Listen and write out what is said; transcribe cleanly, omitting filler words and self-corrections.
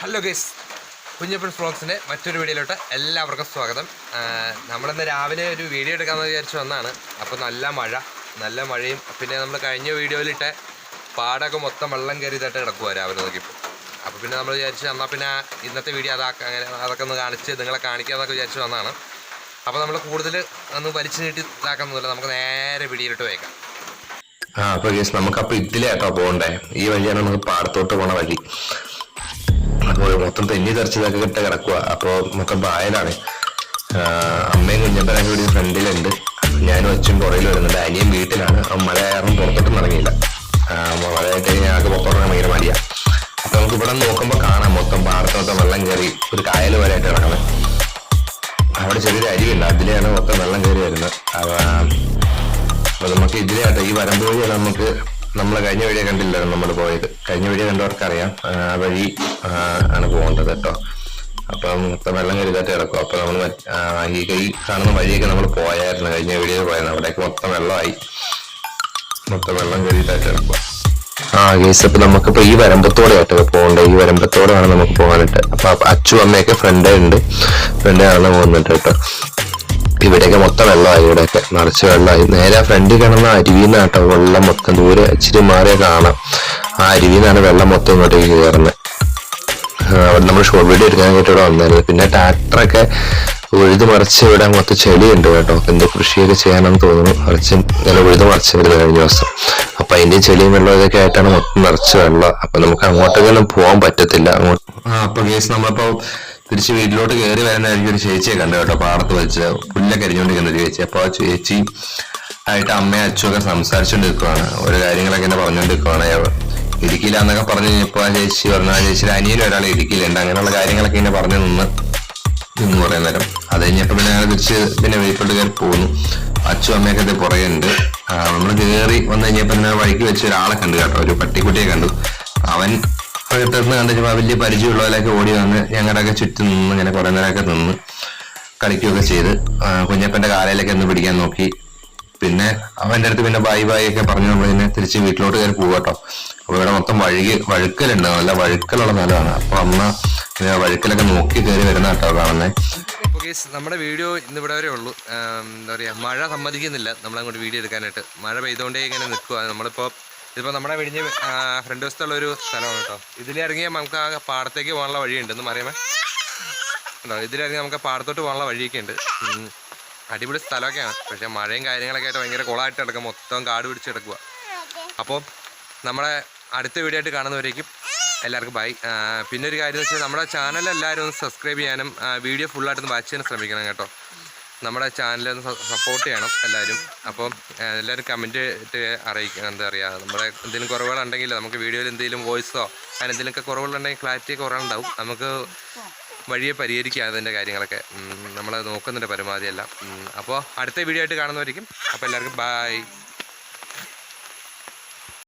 Hello guys, Kunjappan വ്ളോഗ്സിൻ്റെ മറ്റൊരു വീഡിയോയിലോട്ട് എല്ലാവർക്കും സ്വാഗതം. നമ്മളിന്ന് രാവിലെ ഒരു വീഡിയോ എടുക്കാമെന്ന് വിചാരിച്ച് വന്നതാണ്. അപ്പോൾ നല്ല മഴയും പിന്നെ നമ്മൾ കഴിഞ്ഞ വീഡിയോയിലിട്ട പാടൊക്കെ മൊത്തം വെള്ളം കയറിയതായിട്ട് കിടക്കുക രാവിലെ നോക്കിയപ്പോൾ. അപ്പോൾ പിന്നെ നമ്മൾ വിചാരിച്ച് എന്നാൽ പിന്നെ ഇന്നത്തെ വീഡിയോ അതൊക്കെ ഒന്ന് കാണിച്ച് നിങ്ങളെ കാണിക്കാമെന്നൊക്കെ വിചാരിച്ച് വന്നതാണ്. അപ്പോൾ നമ്മൾ കൂടുതൽ ഒന്ന് വലിച്ചു നീട്ടി ഇതാക്കുന്നൊന്നുമില്ല, നമുക്ക് നേരെ വീഡിയോയിലിട്ട് വയ്ക്കാം. അപ്പോൾ ഗൈസ് നമുക്കപ്പോൾ ഇതിലേട്ടോ പോകണ്ടേ. ഈ വഴിയാണ് നമുക്ക് പാടത്തോട്ട് പോണ വഴി. അപ്പോൾ മൊത്തം തെന്നി തെറിച്ചതൊക്കെ ഇട്ട് കിടക്കുക. അപ്പോൾ മൊത്തം പായലാണ്. അമ്മയും കുഞ്ഞപ്പനൊക്കെ ഇവിടെ ഫ്രണ്ടിലുണ്ട്, ഞാനും അച്ഛൻ പുറയിൽ വരുന്നുണ്ട്. അനിയൻ വീട്ടിലാണ്. മഴ കാരണം പുറത്തോട്ടും ഇറങ്ങിയില്ല. മഴയായിട്ട് കഴിഞ്ഞാൽ ആകെ പുറത്തോട്ട് ഭയങ്കര മടിയാണ്. അപ്പോൾ നമുക്ക് ഇവിടെ നോക്കുമ്പോൾ കാണാം മൊത്തം പാടത്തോട്ടം വെള്ളം കയറി ഒരു കായൽ വരെയായിട്ട് കിടക്കണം. അവിടെ ചെറിയൊരു അരുവില്ല, അതിലെയാണ് മൊത്തം വെള്ളം കയറി വരുന്നത്. അപ്പോൾ നമുക്ക് ഇതിലെയാട്ടോ ഈ വരമ്പ് വഴിയാണ് നമുക്ക് നമ്മളെ കഴിഞ്ഞ വഴിയെ കണ്ടില്ല നമ്മൾ പോയത്. കഴിഞ്ഞ വഴിയെ കണ്ടവർക്കറിയാം ആ വഴി ആണ് പോകേണ്ടത് കേട്ടോ. അപ്പം മൊത്തം വെള്ളം കരുതായിട്ട് കിടക്കും. അപ്പൊ നമ്മൾ ഈ കൈ കാണുന്ന വഴിയൊക്കെ നമ്മൾ പോയായിരുന്നു, കഴിഞ്ഞ വീഡിയോയിൽ പോയായിരുന്നു. അവിടേക്ക് മൊത്തം വെള്ളമായി, മൊത്തം വെള്ളം കരുതായിട്ട് കിടക്കുക. കേസ് അപ്പൊ നമുക്കിപ്പോ ഈ വരമ്പത്തോടെ ആട്ടോ പോകണ്ടേ. ഈ വരമ്പത്തോടെയാണ് നമുക്ക് പോകാനായിട്ട്. അപ്പൊ അച്ചു അമ്മയൊക്കെ ഫ്രണ്ട് ആണ് പോകുന്നുണ്ട് കേട്ടോ. ഇവിടെയൊക്കെ മൊത്തം വെള്ളമായി, ഇവിടെയൊക്കെ നിറച്ച് വെള്ളമായി. നേരെ ഫ്രണ്ടിൽ കിടന്ന അരുവിന്നാട്ടോ വെള്ളം മൊത്തം. ദൂരെ ഇച്ചിരി മാറിയ കാണാം, ആ അരുവിന്നാണ് വെള്ളം മൊത്തം ഇങ്ങോട്ടേക്ക് കയറുന്നത്. അവിടെ നമ്മൾ ഷോർട്ട് വീഡിയോ എടുക്കാനായിട്ട് ഇവിടെ വന്നായിരുന്നു. പിന്നെ ട്രാക്ടറൊക്കെ ഉഴുതു മറിച്ച് ഇവിടെ മൊത്തം ചെളിയുണ്ട് കേട്ടോ. എന്തോ കൃഷിയൊക്കെ ചെയ്യാനെന്ന് തോന്നുന്നു. ഇങ്ങനെ ഉഴുതു മറിച്ച് വരുന്നത് കഴിഞ്ഞ ദിവസം. അപ്പൊ അതിന്റെയും ചെളിയും വെള്ളം ഇതൊക്കെ ആയിട്ടാണ് മൊത്തം നിറച്ച് വെള്ളം. അപ്പൊ നമുക്ക് അങ്ങോട്ടേക്കൊന്നും പോകാൻ പറ്റത്തില്ല. അപ്പൊ കേസ് നമ്മളിപ്പോ തിരിച്ച് വീട്ടിലോട്ട് കയറി വരാനായിരിക്കും ഒരു ചേച്ചിയെ കണ്ടു കേട്ടോ. പാടത്ത് വെച്ച് പുല്ലൊക്കെ അരിഞ്ഞുകൊണ്ടിരിക്കുന്ന ഒരു ചേച്ചി. അപ്പോൾ ആ ചേച്ചി ആയിട്ട് അമ്മയും അച്ഛനൊക്കെ സംസാരിച്ചുകൊണ്ട് നിൽക്കുവാണ്. ഓരോ കാര്യങ്ങളൊക്കെ ഇങ്ങനെ പറഞ്ഞുകൊണ്ട് നിൽക്കുവാണ്. ഇടുക്കിയില്ല എന്നൊക്കെ പറഞ്ഞു കഴിഞ്ഞപ്പോൾ ആ ചേച്ചി പറഞ്ഞു, ആ ചേച്ചിയുടെ അനിയനും ഒരാൾ ഇടുക്കിയിലുണ്ട്. അങ്ങനെയുള്ള കാര്യങ്ങളൊക്കെ ഇങ്ങനെ പറഞ്ഞു നിന്ന് കുറേ നേരം. അത് കഴിഞ്ഞപ്പോൾ പിന്നെ ഞങ്ങൾ തിരിച്ച് പിന്നെ വീട്ടിലോട്ട് കയറി പോകുന്നു. അച്ഛനും അമ്മയൊക്കെ ഇത് പുറകെയുണ്ട്. നമ്മൾ കയറി വന്നു കഴിഞ്ഞപ്പോൾ പിന്നെ വഴിക്ക് വെച്ച് ഒരാളെ കണ്ടു കേട്ടോ, ഒരു പട്ടിക്കുട്ടിയെ കണ്ടു. അവൻ വീട്ടിൽ കണ്ടു വലിയ പരിചയമുള്ളവരൊക്കെ ഓടി വന്ന് ഞങ്ങളുടെയൊക്കെ ചുറ്റും നിന്ന് ഇങ്ങനെ കുറെ നേരമൊക്കെ നിന്ന് കളിക്കുകയൊക്കെ ചെയ്ത് കുഞ്ഞപ്പന്റെ കാലയിലൊക്കെ ഒന്ന് പിടിക്കാൻ നോക്കി. പിന്നെ അവന്റെ അടുത്ത് പിന്നെ ബായ് ഒക്കെ പറഞ്ഞു നമ്മൾ പിന്നെ തിരിച്ച് വീട്ടിലോട്ട് കയറി പോകട്ടോ. അപ്പൊ ഇവിടെ മൊത്തം വഴുക്കലുണ്ട്, നല്ല വഴുക്കലുള്ള സ്ഥലമാണ്. അപ്പൊ അമ്മ വഴുക്കലൊക്കെ നോക്കി കയറി വരുന്ന കേട്ടോ കാണുന്നത്. നമ്മുടെ വീഡിയോ ഇന്ന് ഇവിടെ വരെ ഉള്ളൂ. എന്താ പറയുക, മഴ സമ്മതിക്കുന്നില്ല നമ്മളങ്ങോട്ട് വീഡിയോ എടുക്കാനായിട്ട്. മഴ പെയ്തുകൊണ്ടേ ഇങ്ങനെ നിൽക്കുക. ഇതിപ്പോൾ നമ്മുടെ വീടിൻ്റെ ഫ്രണ്ട് വശത്തുള്ളൊരു സ്ഥലമാണ് കേട്ടോ. ഇതിലിറങ്ങിയാൽ നമുക്ക് ആ പാടത്തേക്ക് പോകാനുള്ള വഴിയുണ്ട് എന്ന് പറയുമ്പോൾ ഉണ്ടോ. ഇതിലിറങ്ങി നമുക്ക് പാടത്തോട്ട് പോകാനുള്ള വഴിയൊക്കെ ഉണ്ട്. അടിപൊളി സ്ഥലമൊക്കെയാണ്. പക്ഷേ മഴയും കാര്യങ്ങളൊക്കെ ആയിട്ട് ഭയങ്കര കുളമായിട്ട് കിടക്കുക, മൊത്തം കാട് പിടിച്ച് കിടക്കുക. അപ്പോൾ നമ്മളെ അടുത്ത വീഡിയോ ആയിട്ട് കാണുന്നവരേക്കും എല്ലാവർക്കും ബൈ. പിന്നെ ഒരു കാര്യം എന്ന് വെച്ചാൽ നമ്മുടെ ചാനൽ എല്ലാവരും ഒന്ന് സബ്സ്ക്രൈബ് ചെയ്യാനും വീഡിയോ ഫുള്ളായിട്ടൊന്ന് വാച്ച് ചെയ്യാൻ ശ്രമിക്കണം കേട്ടോ. നമ്മുടെ ചാനലൊന്ന് സപ്പോർട്ട് ചെയ്യണം എല്ലാവരും. അപ്പം എല്ലാവരും കമൻറ്റ് ഇട്ട് അറിയിക്കുക. എന്താ പറയുക, നമ്മുടെ എന്തെങ്കിലും കുറവുകളുണ്ടെങ്കിൽ നമുക്ക് വീഡിയോയിൽ എന്തെങ്കിലും വോയിസോ അങ്ങനെ എന്തെങ്കിലുമൊക്കെ കുറവുകളുണ്ടെങ്കിൽ ക്ലാരിറ്റി കുറവുണ്ടാവും. നമുക്ക് വഴിയെ പരിഹരിക്കുക അതിൻ്റെ കാര്യങ്ങളൊക്കെ. നമ്മൾ നോക്കുന്നുണ്ട് പരമാവധി എല്ലാം. അപ്പോൾ അടുത്ത വീഡിയോ ആയിട്ട് കാണുന്നവരിക്കും. അപ്പോൾ എല്ലാവർക്കും ബൈ.